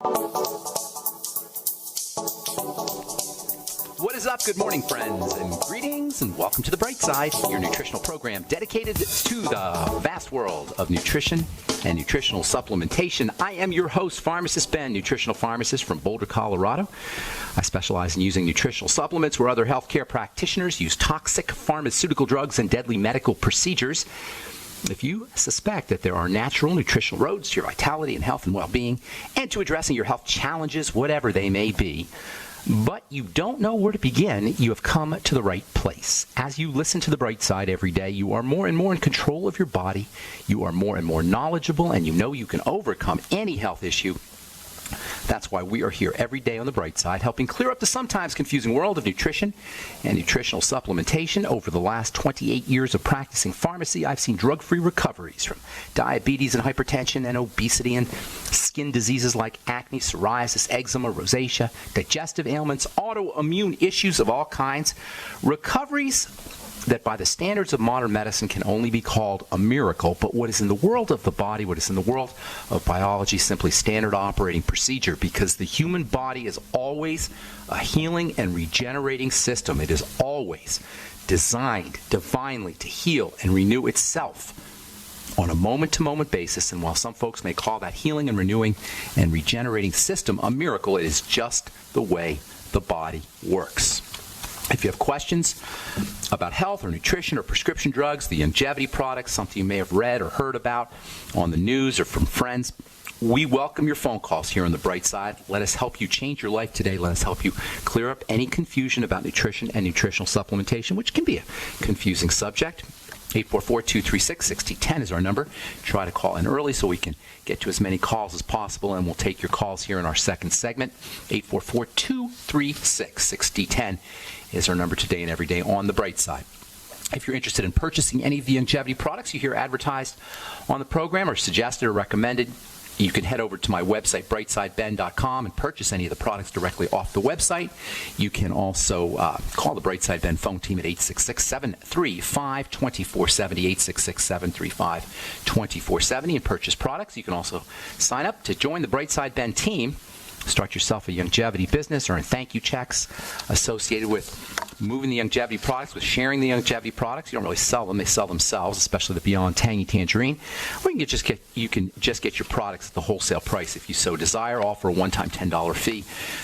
What is up? Good morning, friends, and greetings, and welcome to The Bright Side, your nutritional program dedicated to the vast world of nutrition and nutritional supplementation. I am your host, Pharmacist Ben, nutritional pharmacist from Boulder, Colorado. I specialize in using nutritional supplements where other healthcare practitioners use toxic pharmaceutical drugs and deadly medical procedures. If you suspect that there are natural nutritional roads to your vitality and health and well-being, and to addressing your health challenges, whatever they may be, but you don't know where to begin, you have come to the right place. As you listen to The Bright Side every day, you are more and more in control of your body, you are more and more knowledgeable, and you know you can overcome any health issue. That's why we are here every day on The Bright Side, helping clear up the sometimes confusing world of nutrition and nutritional supplementation. Over the last 28 years of practicing pharmacy, I've seen drug-free recoveries from diabetes and hypertension and obesity and skin diseases like acne, psoriasis, eczema, rosacea, digestive ailments, autoimmune issues of all kinds. Recoveries that by the standards of modern medicine can only be called a miracle, but what is in the world of the body, what is in the world of biology, simply standard operating procedure, because the human body is always a healing and regenerating system. It is always designed divinely to heal and renew itself on a moment-to-moment basis, and while some folks may call that healing and renewing and regenerating system a miracle, it is just the way the body works. If you have questions about health or nutrition or prescription drugs, the longevity products, something you may have read or heard about on the news or from friends, we welcome your phone calls here on The Bright Side. Let us help you change your life today. Let us help you clear up any confusion about nutrition and nutritional supplementation, which can be a confusing subject. 844-236-6010 is our number. Try to call in early so we can get to as many calls as possible, and we'll take your calls here in our second segment. 844-236-6010 is our number today and every day on The Bright Side. If you're interested in purchasing any of the longevity products you hear advertised on the program or suggested or recommended, you can head over to my website, brightsideben.com, and purchase any of the products directly off the website. You can also call the Brightside Ben phone team at 866-735-2470, 866-735-2470, and purchase products. You can also sign up to join the Brightside Ben team, start yourself a longevity business, earn thank you checks associated with moving the longevity products, with sharing the longevity products. You don't really sell them. They sell themselves, especially the Beyond Tangy Tangerine. Or you can just get your products at the wholesale price if you so desire, all for a one-time $10 fee.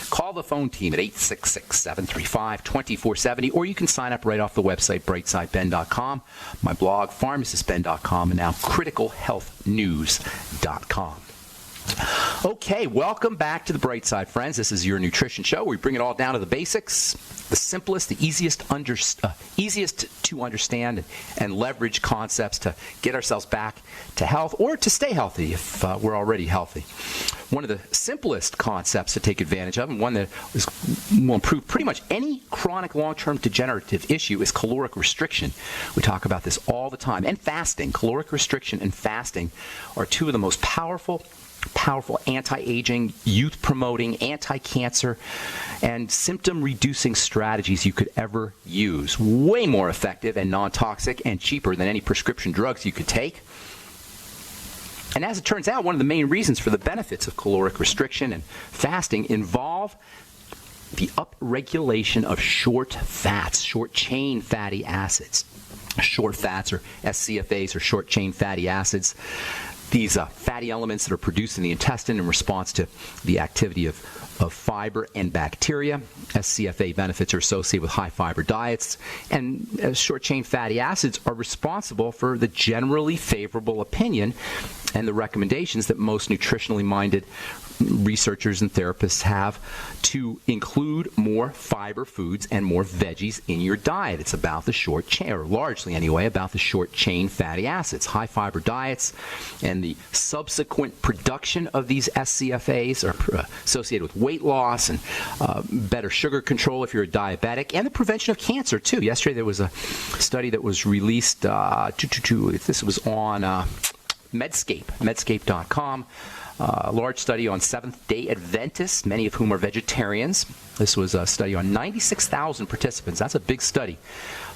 Call the phone team at 866-735-2470, or you can sign up right off the website, brightsideben.com, my blog, pharmacistben.com, and now criticalhealthnews.com. Okay, welcome back to The Bright Side, friends. This is your nutrition show. We bring it all down to the basics, the simplest, the easiest to understand and leverage concepts to get ourselves back to health or to stay healthy if we're already healthy. One of the simplest concepts to take advantage of, and one that will improve pretty much any chronic long-term degenerative issue, is caloric restriction. We talk about this all the time. And fasting. Caloric restriction and fasting are two of the most powerful anti-aging, youth-promoting, anti-cancer, and symptom-reducing strategies you could ever use. Way more effective and non-toxic and cheaper than any prescription drugs you could take. And as it turns out, one of the main reasons for the benefits of caloric restriction and fasting involve the upregulation of short fats, short-chain fatty acids. Short fats, or SCFAs, or short-chain fatty acids. These fatty elements that are produced in the intestine in response to the activity of fiber and bacteria. SCFA benefits are associated with high-fiber diets, and short-chain fatty acids are responsible for the generally favorable opinion and the recommendations that most nutritionally minded researchers and therapists have to include more fiber foods and more veggies in your diet. It's about the short chain, or largely anyway, about the short chain fatty acids. High fiber diets and the subsequent production of these SCFAs are associated with weight loss and better sugar control if you're a diabetic, and the prevention of cancer too. Yesterday there was a study that was released, this was on Medscape, medscape.com. a large study on Seventh-day Adventists, many of whom are vegetarians. This was a study on 96,000 participants. That's a big study.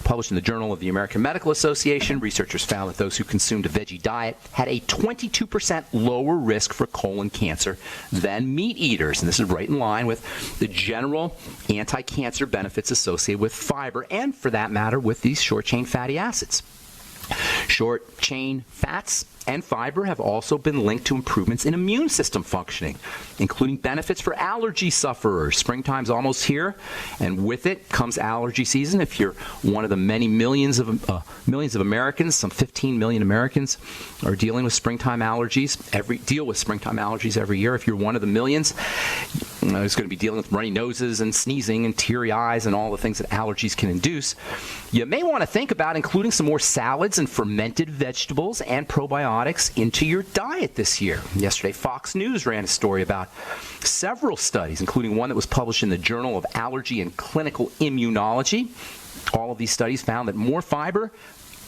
Published in the Journal of the American Medical Association, researchers found that those who consumed a veggie diet had a 22% lower risk for colon cancer than meat eaters. And this is right in line with the general anti-cancer benefits associated with fiber and, for that matter, with these short-chain fatty acids. Short-chain fats and fiber have also been linked to improvements in immune system functioning, including benefits for allergy sufferers. Springtime's almost here, and with it comes allergy season. If you're one of the many millions of Americans, some 15 million Americans are dealing with springtime allergies. Deal with springtime allergies every year. If you're one of the millions, who's going to be dealing with runny noses and sneezing and teary eyes and all the things that allergies can induce, you may want to think about including some more salads and fermented vegetables and probiotics into your diet this year. Yesterday, Fox News ran a story about several studies, including one that was published in the Journal of Allergy and Clinical Immunology. All of these studies found that more fiber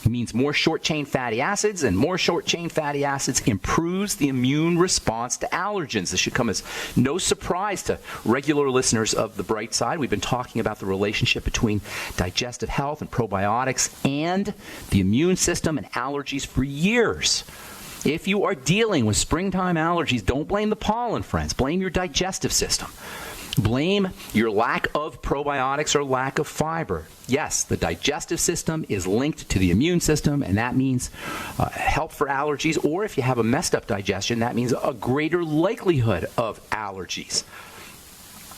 means more short-chain fatty acids, and more short-chain fatty acids improves the immune response to allergens. This should come as no surprise to regular listeners of The Bright Side. We've been talking about the relationship between digestive health and probiotics and the immune system and allergies for years. If you are dealing with springtime allergies, don't blame the pollen, friends. Blame your digestive system. Blame your lack of probiotics or lack of fiber. Yes, the digestive system is linked to the immune system, and that means help for allergies. Or if you have a messed up digestion, that means a greater likelihood of allergies.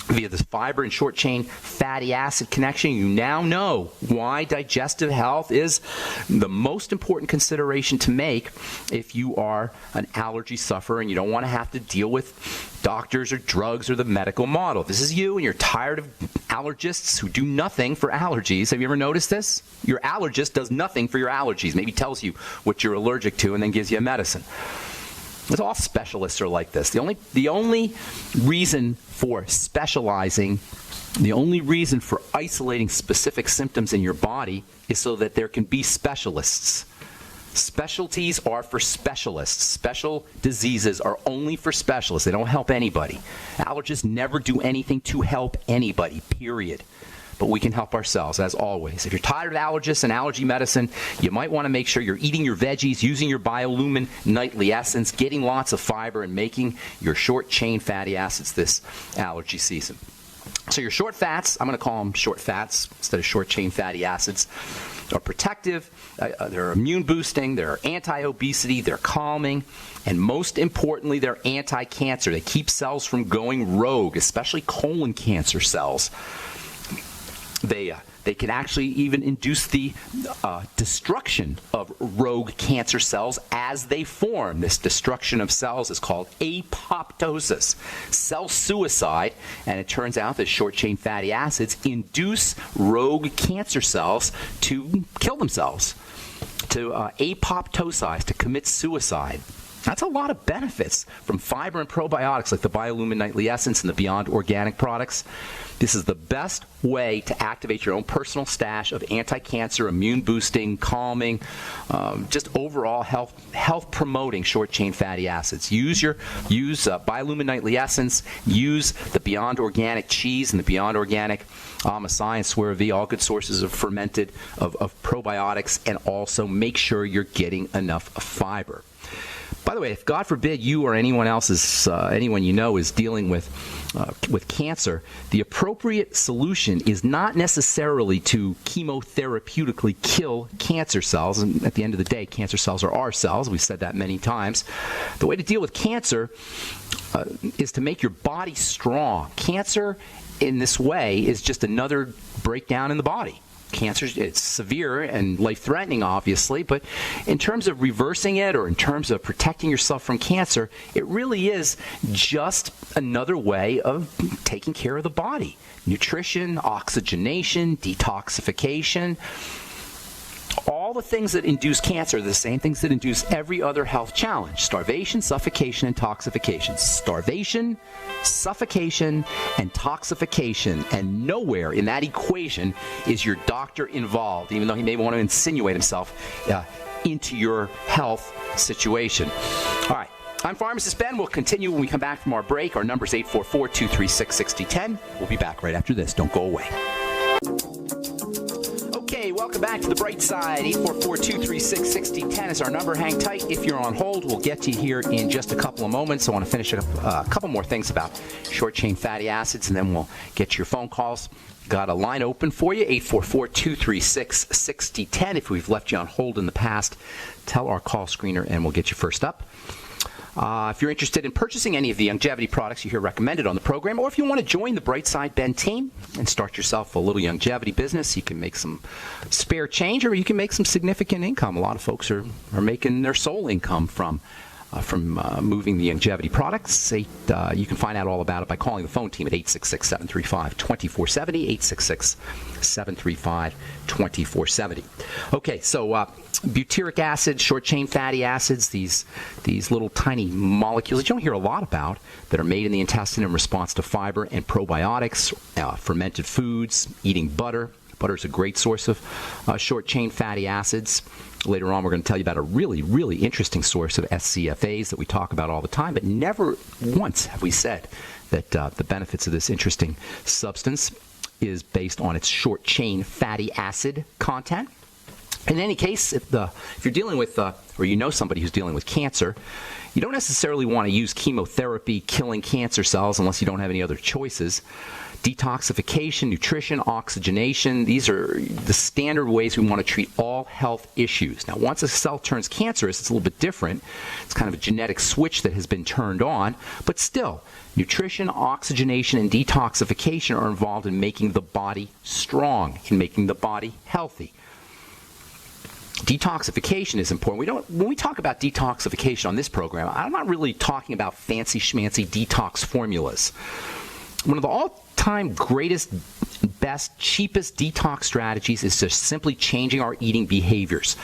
Via this fiber and short-chain fatty acid connection, you now know why digestive health is the most important consideration to make if you are an allergy sufferer and you don't want to have to deal with doctors or drugs or the medical model. If this is you and you're tired of allergists who do nothing for allergies. Have you ever noticed this? Your allergist does nothing for your allergies. Maybe tells you what you're allergic to and then gives you a medicine. It's all specialists are like this. The only reason for specializing, the only reason for isolating specific symptoms in your body is so that there can be specialists. Specialties are for specialists. Special diseases are only for specialists. They don't help anybody. Allergists never do anything to help anybody, period. But we can help ourselves, as always. If you're tired of allergists and allergy medicine, you might want to make sure you're eating your veggies, using your Biolumin Nightly Essence, getting lots of fiber, and making your short-chain fatty acids this allergy season. So your short fats, I'm going to call them short fats instead of short-chain fatty acids, are protective, they're immune boosting, they're anti-obesity, they're calming, and most importantly, they're anti-cancer. They keep cells from going rogue, especially colon cancer cells. They can actually even induce the destruction of rogue cancer cells as they form. This destruction of cells is called apoptosis, cell suicide, and it turns out that short-chain fatty acids induce rogue cancer cells to kill themselves, to apoptosize, to commit suicide. That's a lot of benefits from fiber and probiotics like the Biolumin Nightly Essence and the Beyond Organic products. This is the best way to activate your own personal stash of anti-cancer, immune-boosting, calming, just overall health-promoting short-chain fatty acids. Use Biolumin Nightly Essence. Use the Beyond Organic cheese and the Beyond Organic Amasai and Swear V, all good sources of fermented, of probiotics, and also make sure you're getting enough fiber. By the way, if God forbid you or anyone you know is dealing with cancer, the appropriate solution is not necessarily to chemotherapeutically kill cancer cells. And at the end of the day, cancer cells are our cells. We've said that many times. The way to deal with cancer is to make your body strong. Cancer, in this way, is just another breakdown in the body. Cancer, it's severe and life-threatening, obviously, but in terms of reversing it or in terms of protecting yourself from cancer, it really is just another way of taking care of the body. Nutrition, oxygenation, detoxification. All the things that induce cancer are the same things that induce every other health challenge. Starvation, suffocation, and toxification. Starvation, suffocation, and toxification. And nowhere in that equation is your doctor involved, even though he may want to insinuate himself into your health situation. All right. I'm Pharmacist Ben. We'll continue when we come back from our break. Our number is 844-236-6010. We'll be back right after this. Don't go away. Okay, welcome back to the bright side. 844-236-6010 is our number. Hang tight. If you're on hold, we'll get to you here in just a couple of moments. I want to finish up a couple more things about short-chain fatty acids, and then we'll get your phone calls. Got a line open for you, 844-236-6010. If we've left you on hold in the past, tell our call screener, and we'll get you first up. If you're interested in purchasing any of the longevity products you hear recommended on the program, or if you want to join the Brightside Ben team and start yourself a little longevity business, you can make some spare change, or you can make some significant income. A lot of folks are making their sole income from moving the longevity products. You can find out all about it by calling the phone team at 866-735-2470, 866-735-2470. Okay, so butyric acid, short-chain fatty acids, these little tiny molecules that you don't hear a lot about that are made in the intestine in response to fiber and probiotics, fermented foods, eating butter. Butter is a great source of short-chain fatty acids. Later on, we're going to tell you about a really, really interesting source of SCFAs that we talk about all the time, but never once have we said that the benefits of this interesting substance is based on its short-chain fatty acid content. In any case, if you're dealing with, or you know somebody who's dealing with cancer, you don't necessarily want to use chemotherapy killing cancer cells unless you don't have any other choices. Detoxification, nutrition, oxygenation, these are the standard ways we want to treat all health issues. Now, once a cell turns cancerous, it's a little bit different. It's kind of a genetic switch that has been turned on, but still, nutrition, oxygenation, and detoxification are involved in making the body strong, in making the body healthy. Detoxification is important. When we talk about detoxification on this program, I'm not really talking about fancy schmancy detox formulas. One of the all-time greatest, best, cheapest detox strategies is just simply changing our eating behaviors,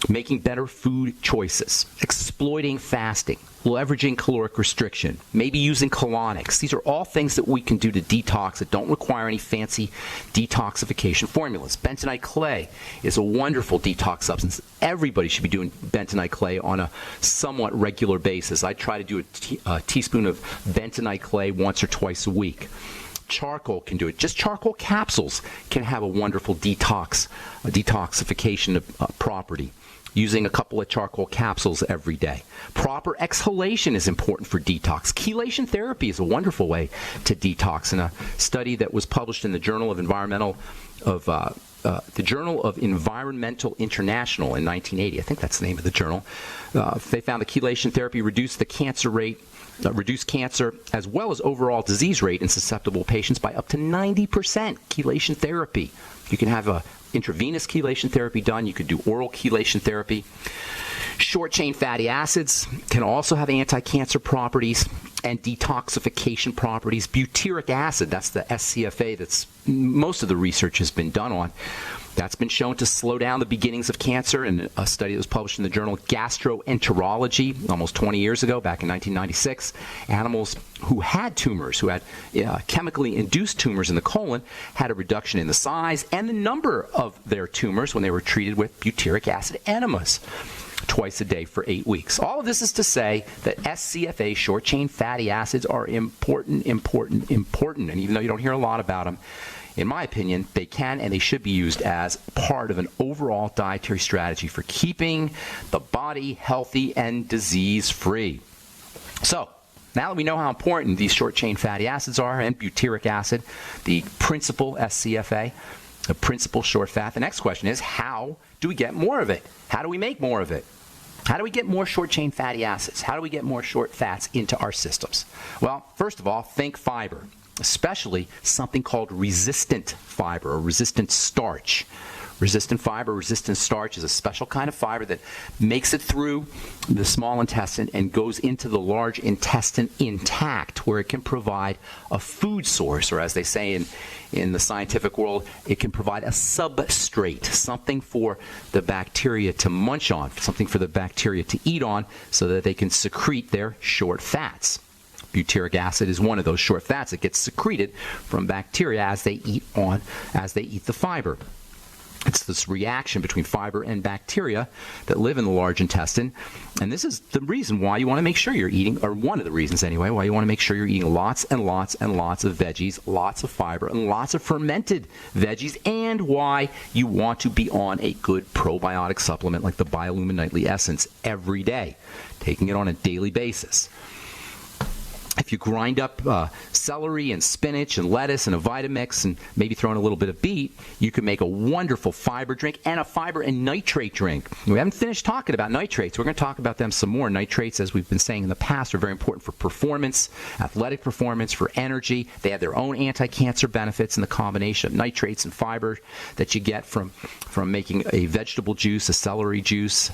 making better food choices, exploiting fasting, leveraging caloric restriction, maybe using colonics. These are all things that we can do to detox that don't require any fancy detoxification formulas. Bentonite clay is a wonderful detox substance. Everybody should be doing bentonite clay on a somewhat regular basis. I try to do a teaspoon of bentonite clay once or twice a week. Charcoal can do it. Just charcoal capsules can have a wonderful detoxification property. Using a couple of charcoal capsules every day. Proper exhalation is important for detox. Chelation therapy is a wonderful way to detox. In a study that was published in the Journal of Environmental International in 1980, I think that's the name of the journal, they found that chelation therapy reduced the cancer rate, reduced cancer as well as overall disease rate in susceptible patients by up to 90%. Chelation therapy. You can have a intravenous chelation therapy done. You could do oral chelation therapy. Short-chain fatty acids can also have anti-cancer properties and detoxification properties. Butyric acid, that's the SCFA that's most of the research has been done on. That's been shown to slow down the beginnings of cancer in a study that was published in the journal Gastroenterology almost 20 years ago, back in 1996. Animals who had tumors, who had chemically induced tumors in the colon, had a reduction in the size and the number of their tumors when they were treated with butyric acid enemas twice a day for 8 weeks. All of this is to say that SCFA, short-chain fatty acids, are important. And even though you don't hear a lot about them, in my opinion, they can and they should be used as part of an overall dietary strategy for keeping the body healthy and disease-free. So, now that we know how important these short-chain fatty acids are and butyric acid, the principal SCFA, the principal short fat, the next question is, how do we get more of it? How do we make more of it? How do we get more short-chain fatty acids? How do we get more short fats into our systems? Well, first of all, think fiber, especially something called resistant fiber or resistant starch. Resistant fiber, resistant starch is a special kind of fiber that makes it through the small intestine and goes into the large intestine intact, where it can provide a food source, or as they say in the scientific world, it can provide a substrate, something for the bacteria to munch on, something for the bacteria to eat on so that they can secrete their short fats. Butyric acid is one of those short fats that gets secreted from bacteria as they eat the fiber. It's this reaction between fiber and bacteria that live in the large intestine. And this is the reason why you want to make sure you're eating, or one of the reasons anyway, why you want to make sure you're eating lots and lots and lots of veggies, lots of fiber, and lots of fermented veggies, and why you want to be on a good probiotic supplement like the Biolumin Nightly Essence every day, taking it on a daily basis. If you grind up celery and spinach and lettuce and a Vitamix and maybe throw in a little bit of beet, you can make a wonderful fiber drink and a fiber and nitrate drink. We haven't finished talking about nitrates. We're going to talk about them some more. Nitrates, as we've been saying in the past, are very important for performance, athletic performance, for energy. They have their own anti-cancer benefits, and the combination of nitrates and fiber that you get from making a vegetable juice, a celery juice,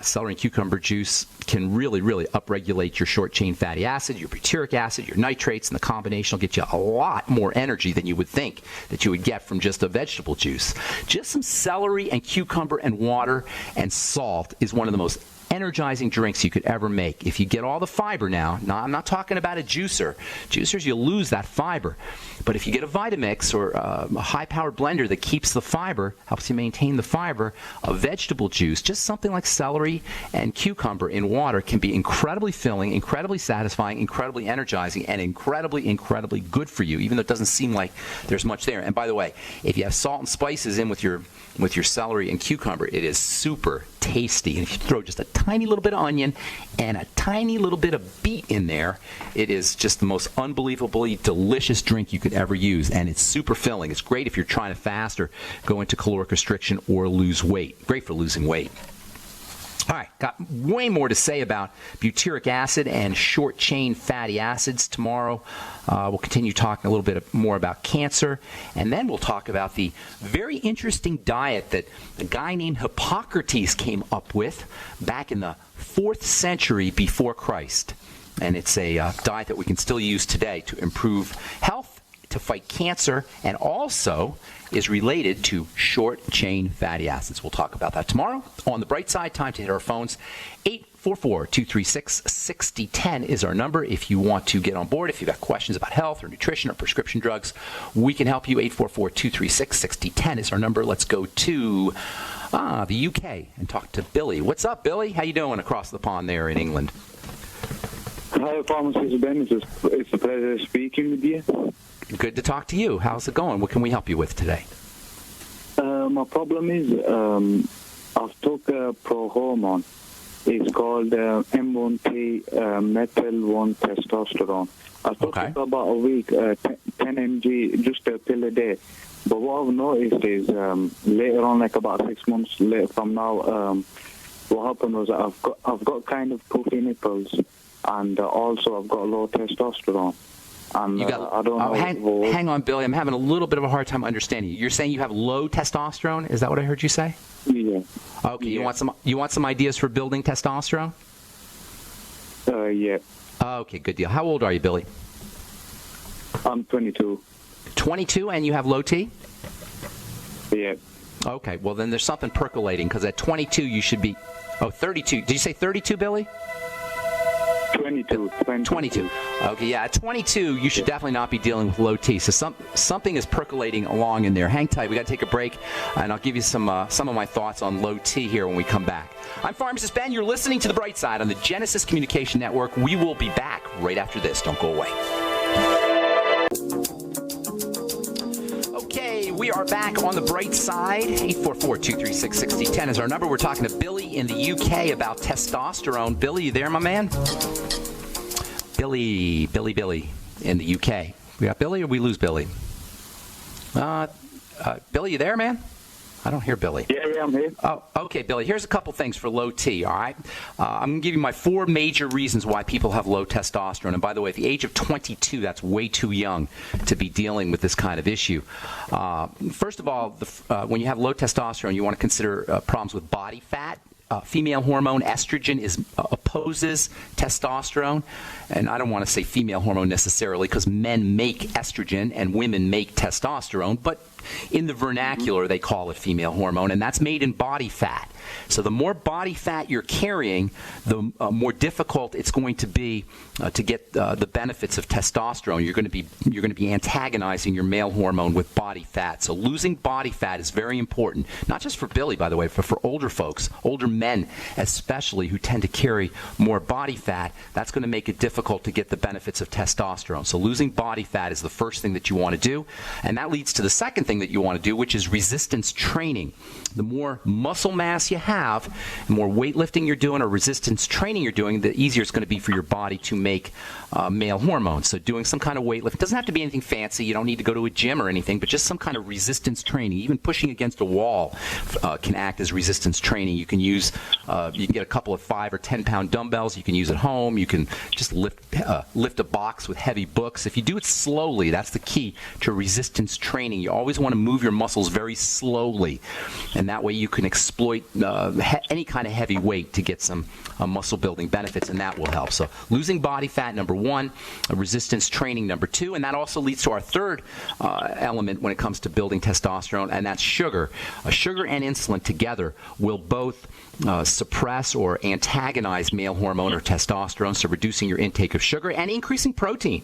celery and cucumber juice can really, really upregulate your short-chain fatty acid, your butyric acid, your nitrates, and the combination will get you a lot more energy than you would think that you would get from just a vegetable juice. Just some celery and cucumber and water and salt is one of the most energizing drinks you could ever make. If you get all the fiber now, I'm not talking about a juicer. Juicers, you lose that fiber. But if you get a Vitamix or a high-powered blender that keeps the fiber, helps you maintain the fiber, a vegetable juice, just something like celery and cucumber in water can be incredibly filling, incredibly satisfying, incredibly energizing, and incredibly, incredibly good for you, even though it doesn't seem like there's much there. And by the way, if you have salt and spices in with your celery and cucumber, it is super tasty. And if you throw just a tiny little bit of onion and a tiny little bit of beet in there, it is just the most unbelievably delicious drink you could ever use. And it's super filling. It's great if you're trying to fast or go into caloric restriction or lose weight. Great for losing weight. All right, got way more to say about butyric acid and short-chain fatty acids tomorrow. We'll continue talking a little bit more about cancer, and then we'll talk about the very interesting diet that a guy named Hippocrates came up with back in the 4th century before Christ. And it's a diet that we can still use today to improve health, to fight cancer, and also is related to short-chain fatty acids. We'll talk about that tomorrow. On the bright side, time to hit our phones. 844-236-6010 is our number if you want to get on board. If you've got questions about health or nutrition or prescription drugs, we can help you. 844-236-6010 is our number. Let's go to the UK and talk to Billy. What's up, Billy? How you doing across the pond there in England? Hi, Pharmacist Ben. It's a pleasure speaking with you. Good to talk to you. How's it going? What can we help you with today? My problem is I've took a pro-hormone. It's called M1T methyl-1 testosterone. I took it for about a week, 10 mg, just a pill a day. But what I've noticed is later on, like about 6 months later from now, what happened was I've got kind of puffy nipples, and also I've got low testosterone. And I don't know. Hang on, Billy. I'm having a little bit of a hard time understanding you. You're saying you have low testosterone? Is that what I heard you say? Yeah. Okay. Yeah. You want some ideas for building testosterone? Yeah. Okay. Good deal. How old are you, Billy? I'm 22. 22, and you have low T? Yeah. Okay. Well, then there's something percolating, because at 22 you should be. Oh, 32. Did you say 32, Billy? 22. Okay, yeah, at 22, you should definitely not be dealing with low T. So something is percolating along in there. Hang tight. We got to take a break, and I'll give you some of my thoughts on low T here when we come back. I'm Pharmacist Ben. You're listening to The Bright Side on the Genesis Communication Network. We will be back right after this. Don't go away. Okay, we are back on The Bright Side. 844-236-6010 is our number. We're talking to Billy in the UK about testosterone. Billy, you there, my man? Billy in the UK. We got Billy, or we lose Billy? Billy, you there, man? I don't hear Billy. Yeah, I'm here. Oh, okay, Billy. Here's a couple things for low T, all right? I'm going to give you my 4 major reasons why people have low testosterone. And by the way, at the age of 22, that's way too young to be dealing with this kind of issue. First of all, when you have low testosterone, you want to consider problems with body fat. Female hormone estrogen opposes testosterone, and I don't want to say female hormone necessarily, because men make estrogen and women make testosterone, but in the vernacular they call it female hormone, and that's made in body fat. So the more body fat you're carrying, the more difficult it's going to be to get the benefits of testosterone. You're going to be antagonizing your male hormone with body fat. So losing body fat is very important, not just for Billy, by the way, but for older folks, older men especially, who tend to carry more body fat. That's going to make it difficult to get the benefits of testosterone. So losing body fat is the first thing that you want to do, and that leads to the second thing that you want to do, which is resistance training. The more muscle mass you have, the more weightlifting you're doing or resistance training you're doing, the easier it's going to be for your body to make male hormones. So doing some kind of weightlifting, it doesn't have to be anything fancy. You don't need to go to a gym or anything, but just some kind of resistance training. Even pushing against a wall can act as resistance training. You can use, you can get a couple of 5 or 10 pound dumbbells. You can use at home. You can just lift a box with heavy books. If you do it slowly, that's the key to resistance training. You always want to move your muscles very slowly, and that way you can exploit any kind of heavy weight to get some muscle building benefits, and that will help. So losing body fat, number one, resistance training, number two, and that also leads to our third element when it comes to building testosterone, and that's sugar. Sugar and insulin together will both suppress or antagonize male hormone or testosterone, so reducing your intake of sugar and increasing protein.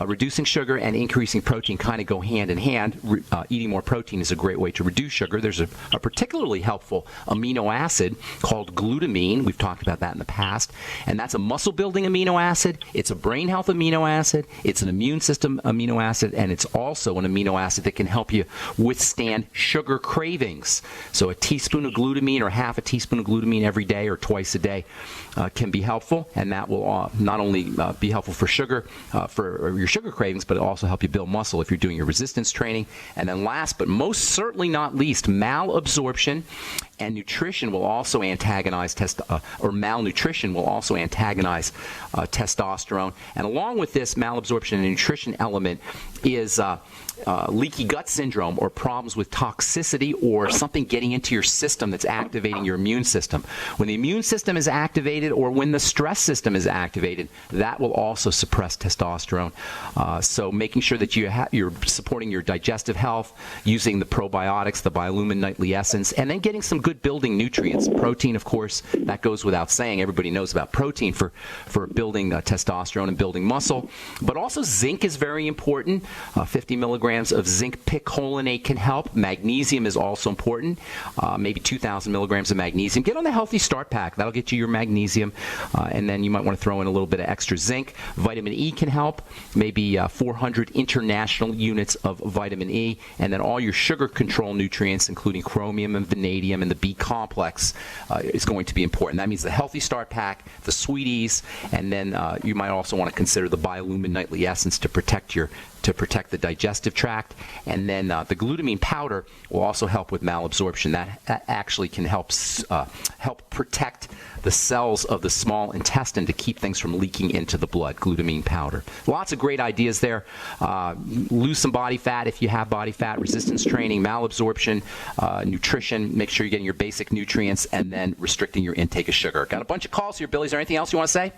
Reducing sugar and increasing protein kind of go hand in hand. Eating more protein is a great way to reduce sugar. There's a particularly helpful amino acid called glutamine. We've talked about that in the past, and that's a muscle-building amino acid. It's a brain health amino acid. It's an immune system amino acid, and it's also an amino acid that can help you withstand sugar cravings. So a teaspoon of glutamine or half a teaspoon of glutamine every day or twice a day can be helpful, and that will not only be helpful for sugar, for your sugar cravings, but it'll also help you build muscle if you're doing your resistance training. And then last but most certainly not least, malabsorption and nutrition will also antagonize or malnutrition will also antagonize testosterone. And along with this malabsorption and nutrition element is leaky gut syndrome, or problems with toxicity or something getting into your system that's activating your immune system. When the immune system is activated, or when the stress system is activated, that will also suppress testosterone. So making sure that you're supporting your digestive health, using the probiotics, the Biolumin Nightly Essence, and then getting some good building nutrients. Protein, of course, that goes without saying. Everybody knows about protein for building testosterone and building muscle. But also zinc is very important. 50 milligrams of zinc picolinate can help. Magnesium is also important. Maybe 2,000 milligrams of magnesium. Get on the Healthy Start Pack. That'll get you your magnesium. And then you might want to throw in a little bit of extra zinc. Vitamin E can help. Maybe 400 international units of vitamin E. And then all your sugar control nutrients, including chromium and vanadium and the B complex, is going to be important. That means the Healthy Start Pack, the Sweeties, and then you might also want to consider the Biolumin Nightly Essence to protect the digestive tract. And then the glutamine powder will also help with malabsorption. That actually can help protect the cells of the small intestine to keep things from leaking into the blood. Glutamine powder. Lots of great ideas there. Lose some body fat if you have body fat, resistance training, malabsorption, nutrition, make sure you're getting your basic nutrients, and then restricting your intake of sugar. Got a bunch of calls here, Billy. Is there anything else you want to say?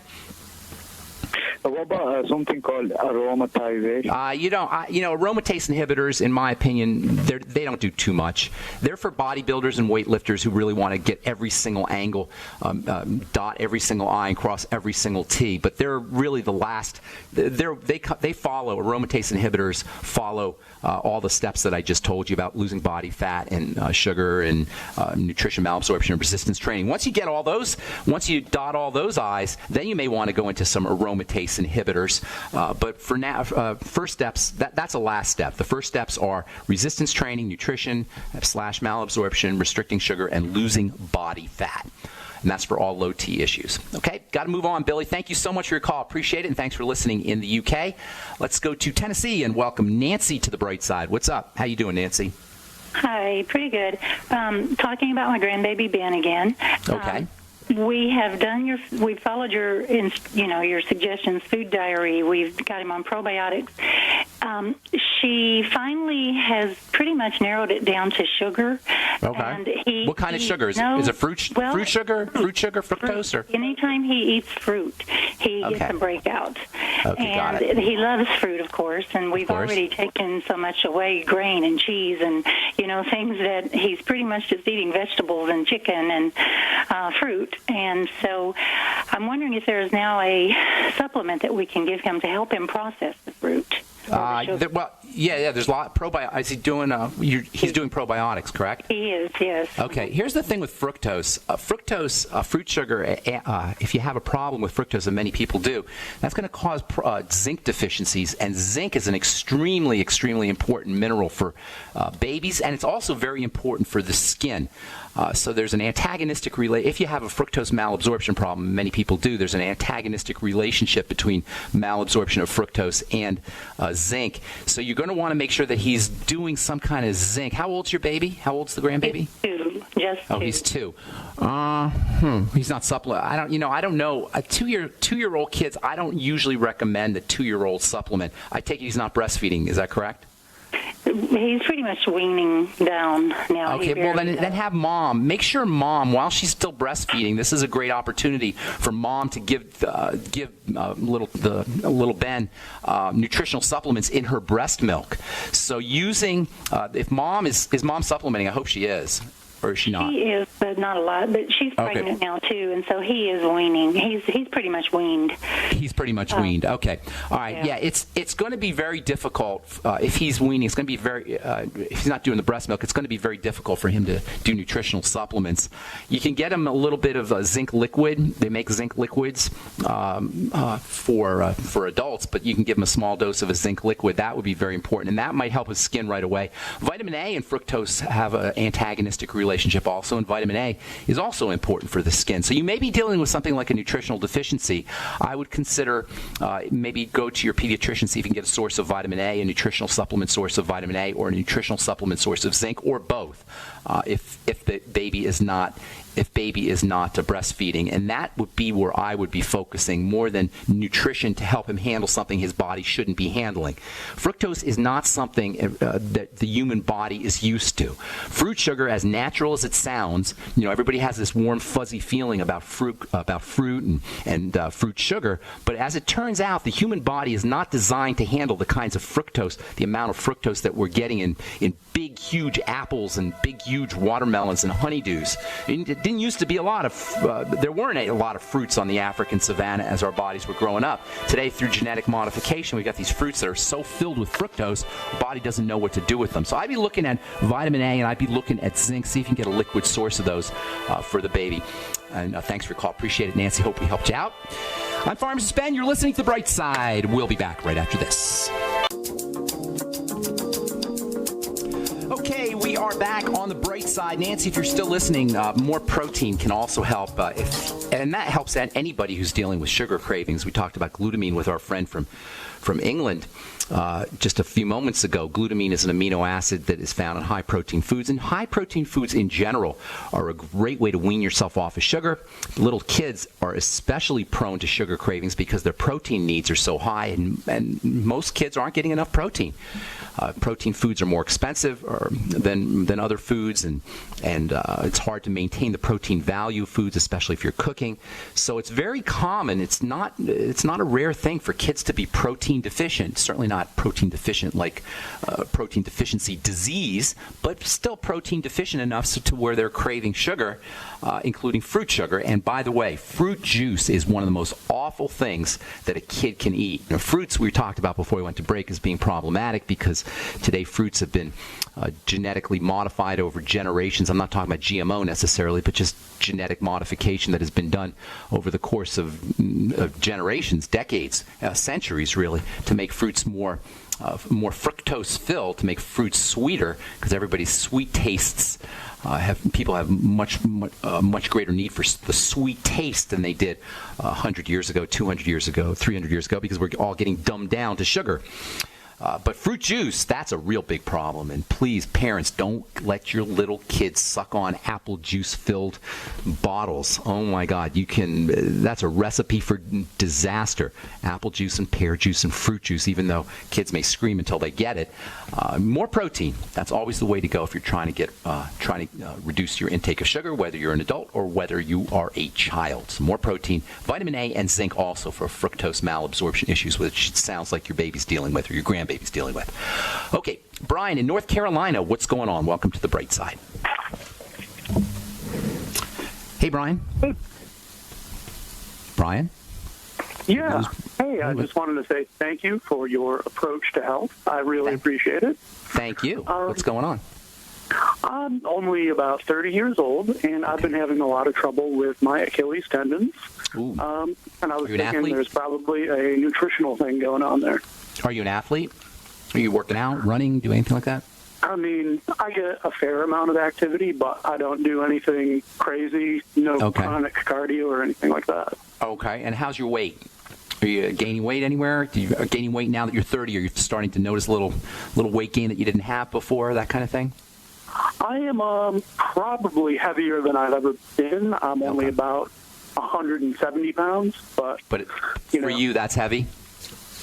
What about something called aromatization? Aromatase inhibitors, in my opinion, they don't do too much. They're for bodybuilders and weightlifters who really want to get every single angle, dot every single I, and cross every single T. But they're really the last. They follow aromatase inhibitors. Follow all the steps that I just told you about losing body fat and sugar and nutrition, malabsorption, and resistance training. Once you get all those, once you dot all those I's, then you may want to go into some aromatase inhibitors. But for now, first steps, that's a last step. The first steps are resistance training, nutrition / malabsorption, restricting sugar, and losing body fat. And that's for all low T issues. Okay, got to move on, Billy. Thank you so much for your call. Appreciate it, and thanks for listening in the UK. Let's go to Tennessee and welcome Nancy to the bright side. What's up? How you doing, Nancy? Hi, pretty good. Talking about my grandbaby Ben again. Okay. We have followed your suggestions, food diary. We've got him on probiotics, She finally has pretty much narrowed it down to sugar. Okay. And what kind of sugar? Is it fruit sugar, fructose? Or? Anytime he eats fruit, he gets a breakout. Okay, got and it. he loves fruit, of course, and we've already taken so much away, grain and cheese and, things that he's pretty much just eating vegetables and chicken and fruit. And so I'm wondering if there is now a supplement that we can give him to help him process the fruit. There's a lot probiotics. Is he doing? He's doing probiotics, correct? He is, yes. Okay. Here's the thing with fructose. Fruit sugar. If you have a problem with fructose, and many people do, that's going to cause zinc deficiencies. And zinc is an extremely, extremely important mineral for babies, and it's also very important for the skin. So there's an antagonistic if you have a fructose malabsorption problem, many people do, there's an antagonistic relationship between malabsorption of fructose and zinc. So you're going to want to make sure that he's doing some kind of zinc. How old's your baby? How old's the grandbaby? Just 2. Oh, he's 2. He's not supplement. I don't know. 2-year-old kids, I don't usually recommend a 2-year-old supplement. I take it he's not breastfeeding. Is that correct? He's pretty much weaning down now. Okay, well then have mom. Make sure mom, while she's still breastfeeding, this is a great opportunity for mom to give little Ben nutritional supplements in her breast milk. So if mom is mom supplementing, I hope she is. Or is she not? She is, but not a lot. But she's pregnant now, too, and so he is weaning. He's pretty much weaned. He's pretty much weaned. Okay. All right. Yeah, it's going to be very difficult if he's weaning. It's going to be if he's not doing the breast milk, it's going to be very difficult for him to do nutritional supplements. You can get him a little bit of zinc liquid. They make zinc liquids for adults, but you can give him a small dose of a zinc liquid. That would be very important, and that might help his skin right away. Vitamin A and fructose have an antagonistic relationship also, and vitamin A is also important for the skin. So you may be dealing with something like a nutritional deficiency. I would consider maybe go to your pediatrician, see if you can get a source of vitamin A, a nutritional supplement source of vitamin A, or a nutritional supplement source of zinc, or both, if the baby is not breastfeeding. And that would be where I would be focusing more than nutrition to help him handle something his body shouldn't be handling. Fructose is not something that the human body is used to. Fruit sugar, as natural as it sounds, everybody has this warm, fuzzy feeling about fruit and fruit sugar, but as it turns out, the human body is not designed to handle the kinds of fructose, the amount of fructose that we're getting in big, huge apples and big, huge watermelons and honeydews. It didn't used to be there weren't a lot of fruits on the African savanna as our bodies were growing up. Today, through genetic modification, we've got these fruits that are so filled with fructose, the body doesn't know what to do with them. So I'd be looking at vitamin A, and I'd be looking at zinc, see if you can get a liquid source of those for the baby. And thanks for your call. Appreciate it, Nancy. Hope we helped you out. I'm Pharmacist Ben. You're listening to The Bright Side. We'll be back right after this. Okay, we are back on The Bright Side. Nancy, if you're still listening, more protein can also help, and that helps anybody who's dealing with sugar cravings. We talked about glutamine with our friend from England just a few moments ago. Glutamine is an amino acid that is found in high-protein foods, and high-protein foods in general are a great way to wean yourself off of sugar. Little kids are especially prone to sugar cravings because their protein needs are so high, and most kids aren't getting enough protein. Protein foods are more expensive than other foods, and it's hard to maintain the protein value of foods, especially if you're cooking. So it's very common. It's not a rare thing for kids to be protein deficient. Certainly not protein deficient like protein deficiency disease, but still protein deficient enough to where they're craving sugar, including fruit sugar. And by the way, fruit juice is one of the most awful things that a kid can eat. Fruits we talked about before we went to break as being problematic because today fruits have been genetically modified over generations. I'm not talking about GMO necessarily, but just genetic modification that has been done over the course of generations, decades, centuries really, to make fruits more fructose filled, to make fruits sweeter, because everybody's sweet tastes people have much greater need for the sweet taste than they did 100 years ago, 200 years ago, 300 years ago, because we're all getting dumbed down to sugar. But fruit juice, that's a real big problem. And please, parents, don't let your little kids suck on apple juice-filled bottles. Oh, my God. That's a recipe for disaster. Apple juice and pear juice and fruit juice, even though kids may scream until they get it. More protein. That's always the way to go if you're trying to reduce your intake of sugar, whether you're an adult or whether you are a child. So more protein, vitamin A, and zinc also for fructose malabsorption issues, which it sounds like your baby's dealing with or your grandbaby's dealing with. Okay, Brian in North Carolina, what's going on? Welcome to the Bright Side. Hey, Brian. Hey. Brian? Yeah. Hey, I just wanted to say thank you for your approach to health. I really appreciate it. Thank you. What's going on? I'm only about 30 years old, and I've been having a lot of trouble with my Achilles tendons. Ooh. And I was Are you an thinking athlete? there's probably a nutritional thing going on there. Are you an athlete? Are you working out, running, do anything like that? I mean, I get a fair amount of activity, but I don't do anything crazy, chronic cardio or anything like that. Okay, and how's your weight? Are you gaining weight anywhere? Are you gaining weight now that you're 30? Are you starting to notice a little weight gain that you didn't have before, that kind of thing? I am probably heavier than I've ever been. I'm only about 170 pounds, but for you, that's heavy?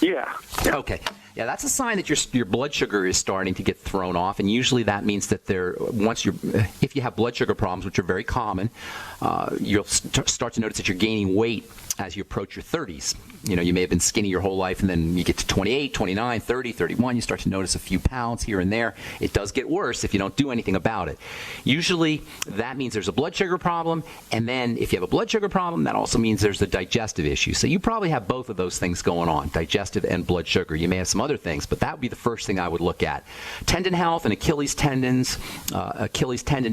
Yeah. Okay. Yeah, that's a sign that your blood sugar is starting to get thrown off, and usually that means that if you have blood sugar problems, which are very common, you'll start to notice that you're gaining weight as you approach your 30s. You may have been skinny your whole life, and then you get to 28, 29, 30, 31, you start to notice a few pounds here and there. It does get worse if you don't do anything about it. Usually that means there's a blood sugar problem, and then if you have a blood sugar problem, that also means there's a digestive issue. So you probably have both of those things going on, digestive and blood sugar. You may have some other things, but that would be the first thing I would look at. Tendon health and Achilles tendon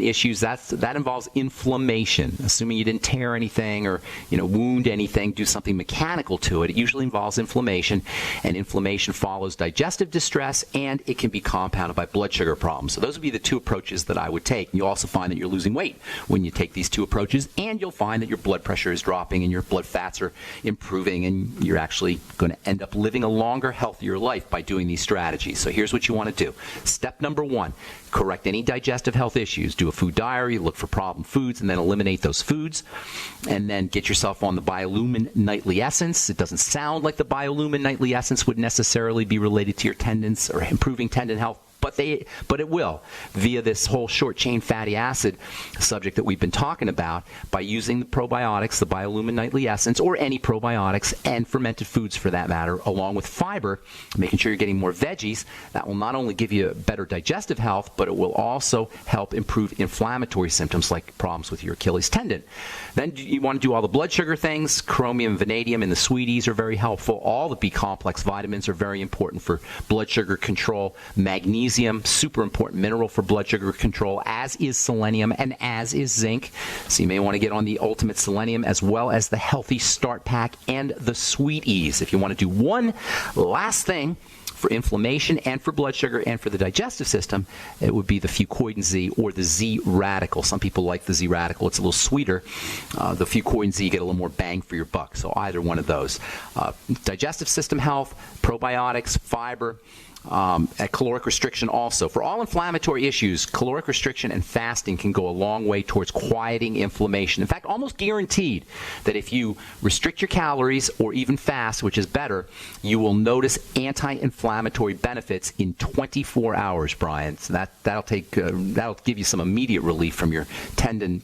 issues, that involves inflammation. Assuming you didn't tear anything or wound anything, do something mechanical to it. It usually involves inflammation, and inflammation follows digestive distress, and it can be compounded by blood sugar problems. So those would be the two approaches that I would take. You also find that you're losing weight when you take these two approaches, and you'll find that your blood pressure is dropping and your blood fats are improving, and you're actually going to end up living a longer, healthier life by doing these strategies. So here's what you want to do. Step number 1, correct any digestive health issues. Do a food diary, look for problem foods, and then eliminate those foods. And then get yourself on the Biolumin Nightly Essence. It doesn't sound like the Biolumin Nightly Essence would necessarily be related to your tendons or improving tendon health, but it will, via this whole short-chain fatty acid subject that we've been talking about, by using the probiotics, the Biolumin Nightly Essence, or any probiotics, and fermented foods for that matter, along with fiber, making sure you're getting more veggies. That will not only give you better digestive health, but it will also help improve inflammatory symptoms like problems with your Achilles tendon. Then you want to do all the blood sugar things. Chromium, vanadium, and the sweeties are very helpful. All the B-complex vitamins are very important for blood sugar control. Magnesium, super important mineral for blood sugar control, as is selenium and as is zinc. So you may want to get on the Ultimate Selenium as well as the Healthy Start Pack and the Sweeties. If you want to do one last thing for inflammation and for blood sugar and for the digestive system, it would be the Fucoidan Z or the Z Radical. Some people like the Z Radical. It's a little sweeter. The Fucoidan Z, you get a little more bang for your buck. So either one of those. Digestive system health, probiotics, fiber, at caloric restriction also. For all inflammatory issues, caloric restriction and fasting can go a long way towards quieting inflammation. In fact, almost guaranteed that if you restrict your calories or even fast, which is better, you will notice anti-inflammatory benefits in 24 hours, Brian. So that'll give you some immediate relief from your tendon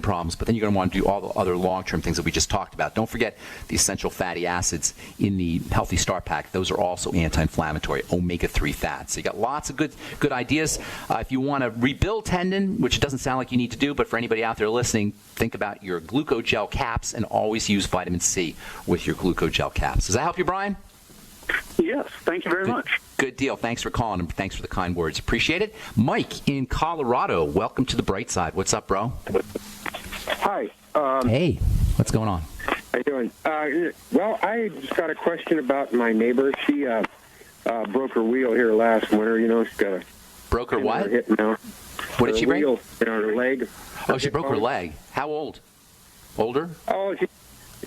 problems, but then you're going to want to do all the other long-term things that we just talked about. Don't forget the essential fatty acids in the Healthy Start Pack. Those are also anti-inflammatory. Omega-3 fats. So you got lots of good ideas. If you want to rebuild tendon, which it doesn't sound like you need to do, but for anybody out there listening, think about your glucogel caps and always use vitamin C with your glucogel caps. Does that help you, Brian? Yes. Thank you very much. Good deal. Thanks for calling and thanks for the kind words. Appreciate it. Mike in Colorado, welcome to the Bright Side. What's up, bro? Hi. Hey, what's going on? How you doing? Well, I just got a question about my neighbor. She broke her wheel here last winter. She's got a broke her what? Hip now. What did she break? Wheel in her leg. Oh, she broke her leg. How old? Older? Oh, she's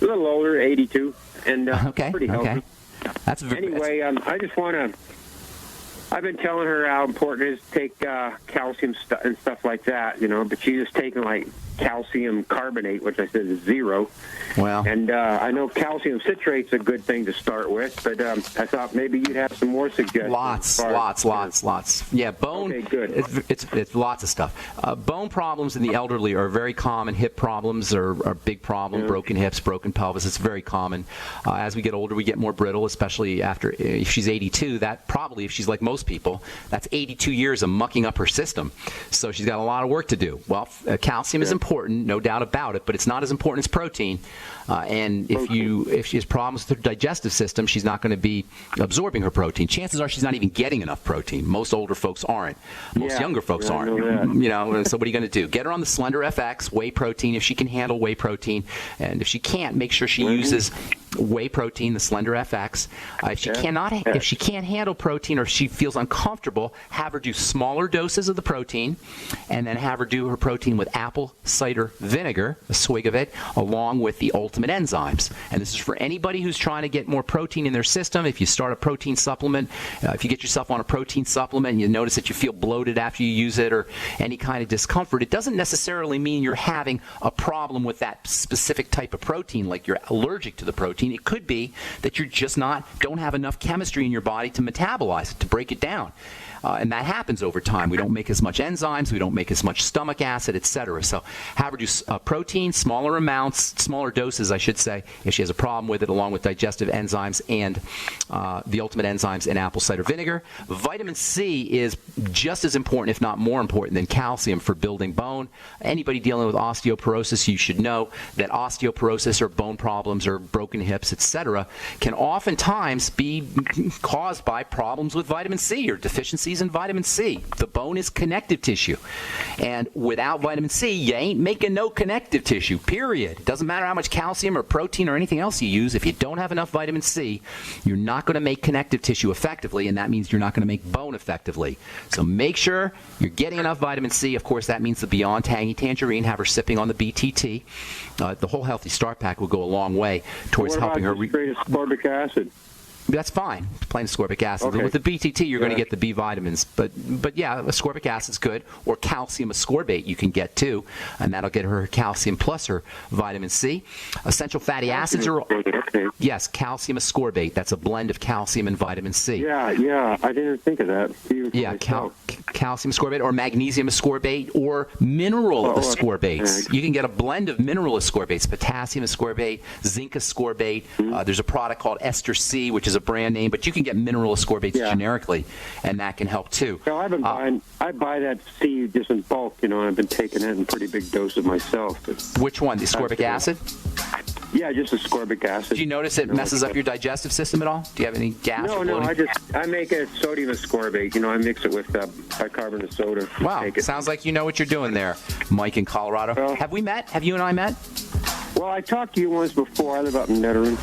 a little older, 82, and okay. pretty healthy. Okay. That's anyway. I just want to I've been telling her how important it is to take calcium and stuff like that, but she's just taking like calcium carbonate, which I said is 0. Well, and I know calcium citrate's a good thing to start with, but I thought maybe you'd have some more suggestions. Lots. Yeah, bone. Okay, good. It's lots of stuff. Bone problems in the elderly are very common. Hip problems are a big problem. Yeah. Broken hips, broken pelvis. It's very common. As we get older, we get more brittle, especially if she's 82. That probably, if she's like most people, that's 82 years of mucking up her system. So she's got a lot of work to do. Well, calcium is important, no doubt about it, but it's not as important as protein. And if she has problems with her digestive system, she's not going to be absorbing her protein. Chances are she's not even getting enough protein. Most older folks aren't. Most younger folks aren't. So what are you going to do? Get her on the Slender FX, whey protein, if she can handle whey protein. And if she can't, make sure she uses whey protein, the Slender FX. If she can't handle protein or if she feels uncomfortable, have her do smaller doses of the protein, and then have her do her protein with apple cider vinegar, a swig of it, along with the ultimate enzymes. And this is for anybody who's trying to get more protein in their system. If you start a protein supplement, if you get yourself on a protein supplement and you notice that you feel bloated after you use it or any kind of discomfort, it doesn't necessarily mean you're having a problem with that specific type of protein, like you're allergic to the protein. It could be that you're just don't have enough chemistry in your body to metabolize it, to break it down. And that happens over time. We don't make as much enzymes. We don't make as much stomach acid, etc. So have her do protein, smaller amounts, smaller doses, I should say, if she has a problem with it, along with digestive enzymes and the ultimate enzymes in apple cider vinegar. Vitamin C is just as important, if not more important, than calcium for building bone. Anybody dealing with osteoporosis, you should know that osteoporosis or bone problems or broken hips, etc., can oftentimes be caused by problems with vitamin C or deficiencies in vitamin C. The bone is connective tissue. And without vitamin C, you ain't making no connective tissue, period. It doesn't matter how much calcium or protein or anything else you use. If you don't have enough vitamin C, you're not going to make connective tissue effectively, and that means you're not going to make bone effectively. So make sure you're getting enough vitamin C. Of course, that means the Beyond Tangy Tangerine. Have her sipping on the BTT. The whole Healthy Start Pack will go a long way towards helping her. Straight ascorbic acid. That's fine, plain ascorbic acid. Okay. With the BTT, you're going to get the B vitamins. But yeah, ascorbic acid's good. Or calcium ascorbate you can get too, and that'll get her calcium plus her vitamin C. Essential fatty acids are... Okay. Yes, calcium ascorbate. That's a blend of calcium and vitamin C. Yeah, I didn't think of that. Yeah, calcium ascorbate or magnesium ascorbate or mineral ascorbates. You can get a blend of mineral ascorbates, potassium ascorbate, zinc ascorbate. There's a product called Ester C, which is a brand name, but you can get mineral ascorbates generically, and that can help too. Well, I've been I buy that C just in bulk, and I've been taking it in pretty big doses myself. Which one, the ascorbic acid? Yeah, just ascorbic acid. Do you notice it messes up your digestive system at all? Do you have any gas? No, I make a sodium ascorbate. I mix it with bicarbonate of soda. Wow, sounds like you know what you're doing there, Mike in Colorado. Well, have we met? Have you and I met? Well, I talked to you once before. I live up in Nettering.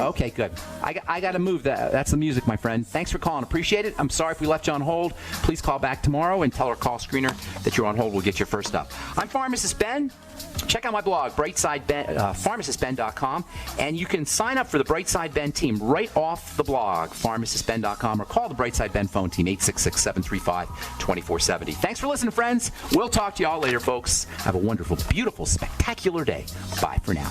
Okay, good. I got to move. That's the music, my friend. Thanks for calling. Appreciate it. I'm sorry if we left you on hold. Please call back tomorrow and tell our call screener that you're on hold. We'll get you first up. I'm Pharmacist Ben. Check out my blog, pharmacistben.com, and you can sign up for the Brightside Ben team right off the blog, pharmacistben.com, or call the Brightside Ben phone team, 866-735-2470. Thanks for listening, friends. We'll talk to you all later, folks. Have a wonderful, beautiful, spectacular day. Bye for now.